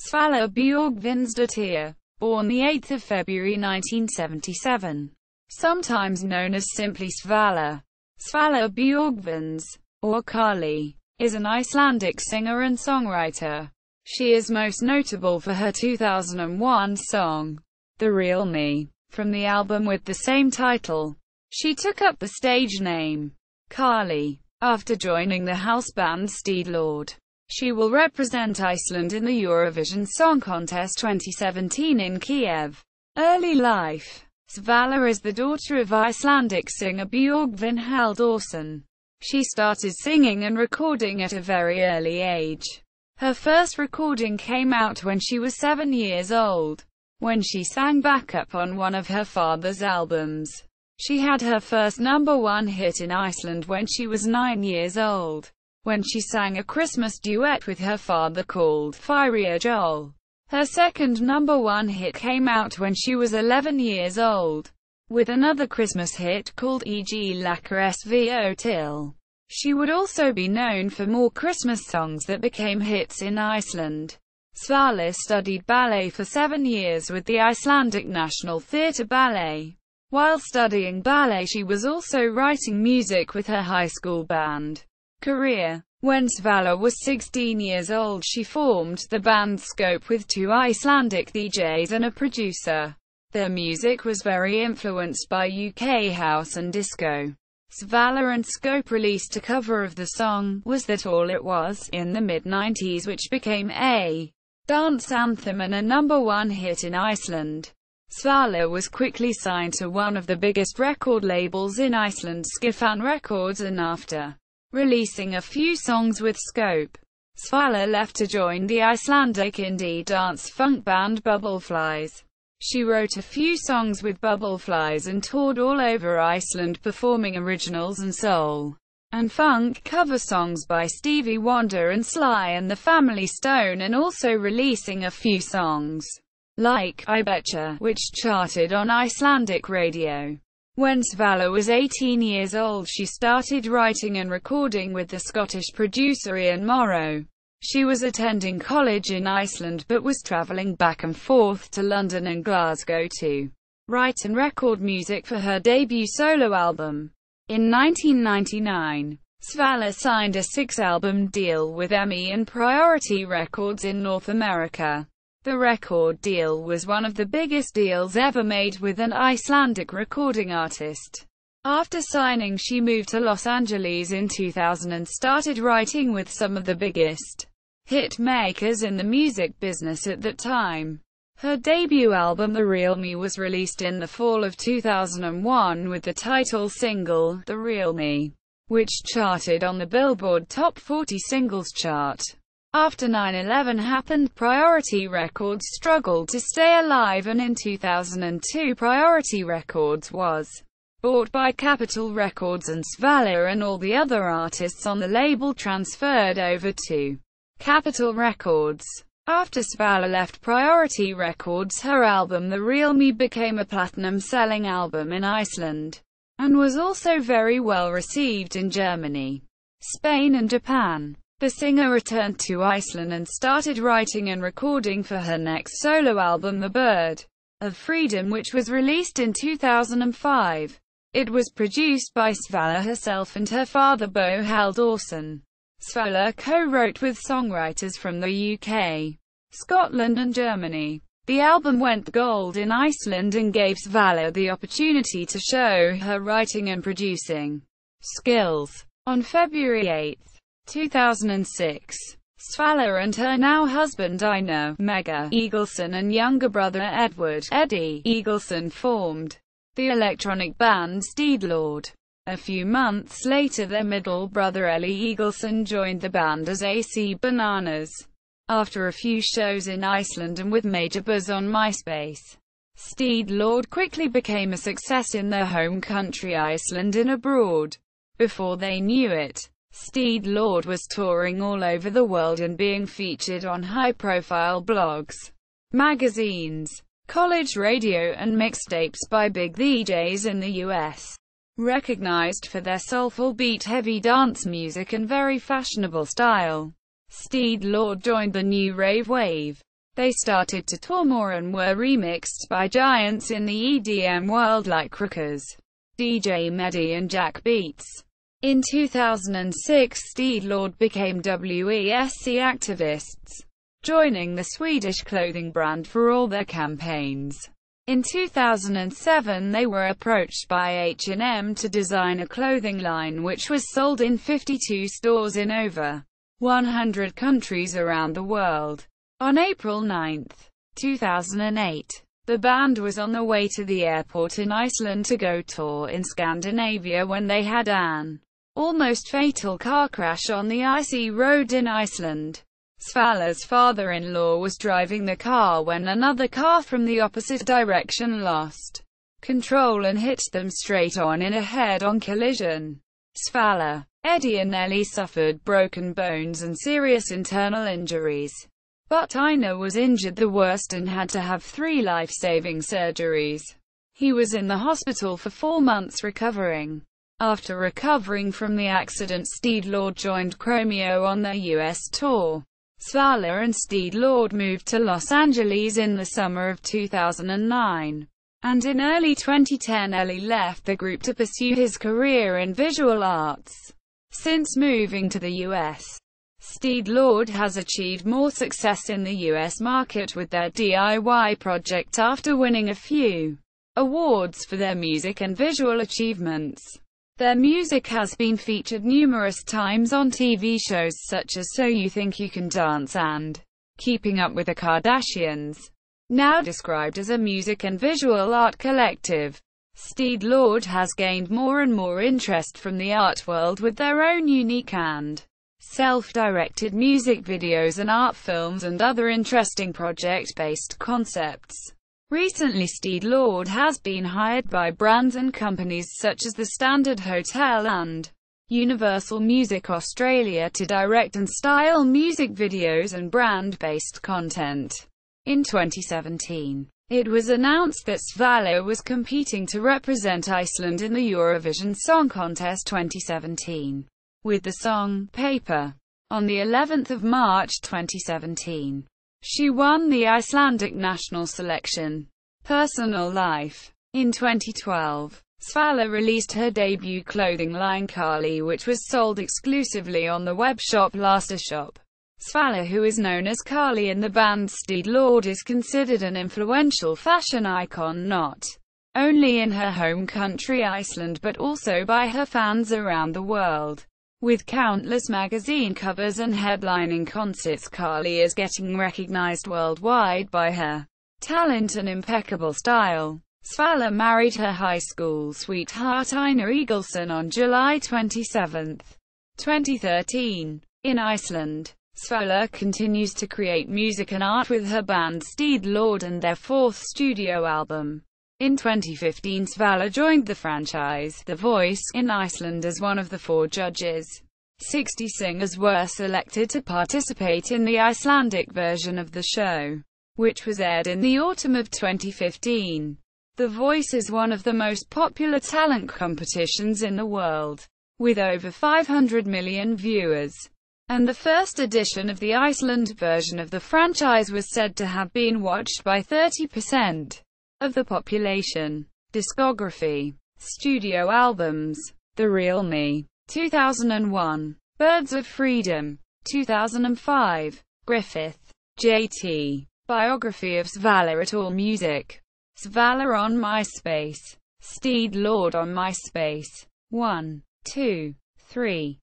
Svala Björgvinsdóttir, born the 8th of February 1977, sometimes known as simply Svala. Svala Björgvins, or Kali, is an Icelandic singer and songwriter. She is most notable for her 2001 song, The Real Me, from the album with the same title. She took up the stage name, Kali, after joining the house band Steed Lord. She will represent Iceland in the Eurovision Song Contest 2017 in Kiev. Early life. Svala is the daughter of Icelandic singer Björgvin Halldórsson. She started singing and recording at a very early age. Her first recording came out when she was 7 years old, when she sang backup on one of her father's albums. She had her first #1 hit in Iceland when she was 9 years old, when she sang a Christmas duet with her father called Fyria Jól. Her second #1 hit came out when she was 11 years old, with another Christmas hit called E.g. Lakkar Svo Til. She would also be known for more Christmas songs that became hits in Iceland. Svala studied ballet for 7 years with the Icelandic National Theatre Ballet. While studying ballet, she was also writing music with her high school band. Career. When Svala was 16 years old, she formed the band Scope with 2 Icelandic DJs and a producer. Their music was very influenced by UK house and disco. Svala and Scope released a cover of the song, Was That All It Was, in the mid-90s, which became a dance anthem and a #1 hit in Iceland. Svala was quickly signed to one of the biggest record labels in Iceland, Skifan Records, and after releasing a few songs with Scope, Svala left to join the Icelandic indie dance funk band Bubbleflies. She wrote a few songs with Bubbleflies and toured all over Iceland performing originals and soul and funk cover songs by Stevie Wonder and Sly and the Family Stone, and also releasing a few songs like I Betcha, which charted on Icelandic radio. When Svala was 18 years old, she started writing and recording with the Scottish producer Ian Morrow. She was attending college in Iceland but was travelling back and forth to London and Glasgow to write and record music for her debut solo album. In 1999, Svala signed a 6-album deal with EMI and Priority Records in North America. The record deal was one of the biggest deals ever made with an Icelandic recording artist. After signing, she moved to Los Angeles in 2000 and started writing with some of the biggest hit makers in the music business at that time. Her debut album, The Real Me, was released in the fall of 2001 with the title single, The Real Me, which charted on the Billboard Top 40 Singles chart. After 9/11 happened, Priority Records struggled to stay alive, and in 2002 Priority Records was bought by Capitol Records, and Svala and all the other artists on the label transferred over to Capitol Records. After Svala left Priority Records, her album The Real Me became a platinum-selling album in Iceland, and was also very well received in Germany, Spain and Japan. The singer returned to Iceland and started writing and recording for her next solo album, The Bird of Freedom, which was released in 2005. It was produced by Svala herself and her father Bo Halldórsson. Svala co-wrote with songwriters from the UK, Scotland and Germany. The album went gold in Iceland and gave Svala the opportunity to show her writing and producing skills. On February 8, 2006, Svala and her now husband Einar Mega Eagleson and younger brother Edward Eddie Eagleson formed the electronic band Steed Lord. A few months later, their middle brother Ellie Eagleson joined the band as AC Bananas. After a few shows in Iceland and with major buzz on MySpace, Steed Lord quickly became a success in their home country Iceland and abroad. Before they knew it, Steed Lord was touring all over the world and being featured on high-profile blogs, magazines, college radio and mixtapes by big DJs in the US. Recognized for their soulful beat-heavy dance music and very fashionable style, Steed Lord joined the new rave wave. They started to tour more and were remixed by giants in the EDM world like Crookers, DJ Mehdi and Jack Beats. In 2006, Steed Lord became WESC activists, joining the Swedish clothing brand for all their campaigns. In 2007 they were approached by H&M to design a clothing line which was sold in 52 stores in over 100 countries around the world. On April 9, 2008, the band was on the way to the airport in Iceland to go tour in Scandinavia when they had an almost fatal car crash on the icy road in Iceland. Svala's father-in-law was driving the car when another car from the opposite direction lost control and hit them straight on in a head-on collision. Svala, Eddie and Ellie suffered broken bones and serious internal injuries, but Ina was injured the worst and had to have 3 life-saving surgeries. He was in the hospital for 4 months recovering. After recovering from the accident, Steed Lord joined Chromeo on their US tour. Svala and Steed Lord moved to Los Angeles in the summer of 2009, and in early 2010 Ellie left the group to pursue his career in visual arts. Since moving to the US, Steed Lord has achieved more success in the US market with their DIY project after winning a few awards for their music and visual achievements. Their music has been featured numerous times on TV shows such as So You Think You Can Dance and Keeping Up with the Kardashians. Now described as a music and visual art collective, Steed Lord has gained more and more interest from the art world with their own unique and self-directed music videos and art films and other interesting project-based concepts. Recently Steed Lord has been hired by brands and companies such as the Standard Hotel and Universal Music Australia to direct and style music videos and brand-based content. In 2017, it was announced that Svala was competing to represent Iceland in the Eurovision Song Contest 2017, with the song Paper. On the 11th of March 2017, she won the Icelandic national selection. Personal life. In 2012, Svala released her debut clothing line Kali, which was sold exclusively on the web shop Shop. Svala, who is known as Kali in the band Steed Lord, is considered an influential fashion icon not only in her home country Iceland but also by her fans around the world. With countless magazine covers and headlining concerts, Kali is getting recognized worldwide by her talent and impeccable style. Svala married her high school sweetheart Ina Eagleson on July 27, 2013, in Iceland. Svala continues to create music and art with her band Steed Lord and their 4th studio album. In 2015, Svala joined the franchise The Voice in Iceland as one of the 4 judges. 60 singers were selected to participate in the Icelandic version of the show, which was aired in the autumn of 2015. The Voice is one of the most popular talent competitions in the world, with over 500 million viewers. And the first edition of the Iceland version of the franchise was said to have been watched by 30% of the population. Discography. Studio albums: The Real Me, 2001. Birds of Freedom, 2005. Griffith, J.T. Biography of Svala at All Music. Svala on MySpace. Steed Lord on MySpace. 1, 2, 3.